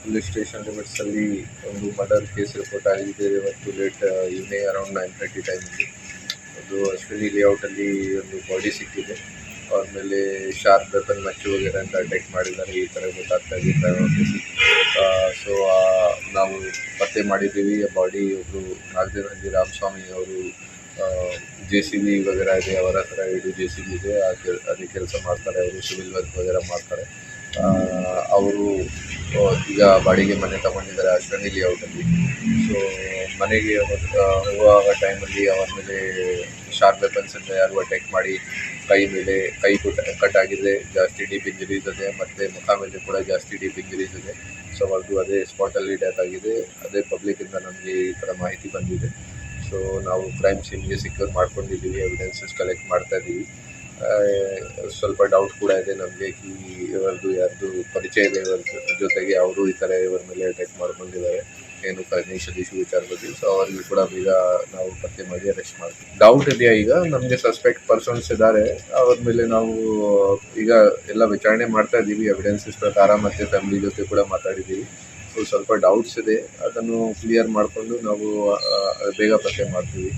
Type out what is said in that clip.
Police station ಲಿಮಿಟ್ಸಲ್ಲಿ ಒಂದು murder case report ಆಗಿದೆ ಇವತ್ತು ಲೇಟ್ ಈವ್ನಿಂಗ್ ಅರೌಂಡ್ 9:30 ಟೈಮಲ್ಲಿ. ಅದು ಅಶ್ವಿನಿ ಲೇಔಟಲ್ಲಿ ಒಂದು ಬಾಡಿ ಸಿಕ್ಕಿದೆ. ಅವ್ರ ಮೇಲೆ ಶಾರ್ಪ್ ವೆಪನ್ ಮಚ್ಚು ವಗೇರೆ ಅಂತ ಅಟ್ಯಾಕ್ ಮಾಡಿದ್ದಾರೆ, ಈ ಥರ ಗೊತ್ತಾಗ್ತಾ ಇದೆ ಕ್ರೈಮ್ ಆಫೀಸಿ. ಸೊ ನಾವು ಪತ್ತೆ ಮಾಡಿದ್ದೀವಿ. ಆ ಬಾಡಿ ಒಬ್ಬರು ನಾಗದೇವನಹಳ್ಳಿ ರಾಮಸ್ವಾಮಿ ಅವರು JCB ವಗೇರೆ ಇದೆ, ಅವರ ಹತ್ರ 2 JCB ಇದೆ. ಅದೇ ಕೆಲಸ ಮಾಡ್ತಾರೆ, ಅವರು ಸಿವಿಲ್ ವರ್ಕ್ ವಗೇರೆ ಮಾಡ್ತಾರೆ. ಅವರು ಈಗ ಬಾಡಿಗೆ ಮನೆ ತಗೊಂಡಿದ್ದಾರೆ ಅಶ್ವಿನಿ ಲೇಔಟಲ್ಲಿ. ಸೊ ಮನೆಗೆ ಹೋಗುವಾಗ ಟೈಮಲ್ಲಿ ಅವರ ಮೇಲೆ ಶಾರ್ಪ್ ವೆಪನ್ಸಿಂದ ಯಾರು ಅಟ್ಯಾಕ್ ಮಾಡಿ ಕೈ ಕಟ್ ಆಗಿದೆ, ಜಾಸ್ತಿ ಡೀಪ್ ಇಂಜರೀಸ್ ಇದೆ, ಮತ್ತು ಮುಖ ಮೇಲೆ ಕೂಡ ಜಾಸ್ತಿ ಡೀಪ್ ಇಂಜರೀಸ್ ಇದೆ. ಸೊ ಅವ್ರದ್ದು ಅದೇ ಸ್ಪಾಟಲ್ಲಿ ಡೆತ್ ಆಗಿದೆ. ಅದೇ ಪಬ್ಲಿಕ್ಕಿಂದ ನಮಗೆ ಈ ಥರ ಮಾಹಿತಿ ಬಂದಿದೆ. ಸೊ ನಾವು ಕ್ರೈಮ್ ಸೀನ್ಗೆ ಸೆಕ್ಯೂರ್ ಮಾಡ್ಕೊಂಡಿದ್ದೀವಿ, ಎವಿಡೆನ್ಸಸ್ ಕಲೆಕ್ಟ್ ಮಾಡ್ತಾ ಇದ್ದೀವಿ. ಸ್ವಲ್ಪ ಡೌಟ್ ಕೂಡ ಇದೆ ನಮಗೆ ಇವ್ರದ್ದು ಯಾರ್ದು ಪರಿಚಯ ಇದೆ ಇವರ ಜೊತೆಗೆ, ಅವರು ಈ ಥರ ಇವರ ಮೇಲೆ ಅಟ್ಯಾಕ್ ಮಾಡ್ಕೊಂಡಿದ್ದಾರೆ ಏನು ಫೈನಾನ್ಷಿಯಲ್ ಇಶ್ಯೂ ವಿಚಾರ ಬಗ್ಗೆ. ಸೊ ಅವ್ರಿಗೆ ಕೂಡ ಈಗ ನಾವು ಪತ್ತೆ ಮಾಡಿ ಅರೆಸ್ಟ್ ಮಾಡ್ತೀವಿ. ಡೌಟ್ ಇದೆಯಾ? ಈಗ ನಮಗೆ ಸಸ್ಪೆಕ್ಟ್ ಪರ್ಸನ್ಸ್ ಇದ್ದಾರೆ, ಅವ್ರ ಮೇಲೆ ನಾವು ಈಗ ಎಲ್ಲ ವಿಚಾರಣೆ ಮಾಡ್ತಾ ಇದ್ದೀವಿ ಎವಿಡೆನ್ಸಸ್ ಪ್ರಕಾರ, ಮತ್ತು ಫ್ಯಾಮಿಲಿ ಜೊತೆ ಕೂಡ ಮಾತಾಡಿದ್ದೀವಿ. ಸೊ ಸ್ವಲ್ಪ ಡೌಟ್ಸ್ ಇದೆ, ಅದನ್ನು ಕ್ಲಿಯರ್ ಮಾಡಿಕೊಂಡು ನಾವು ಬೇಗ ಪತ್ತೆ ಮಾಡ್ತೀವಿ.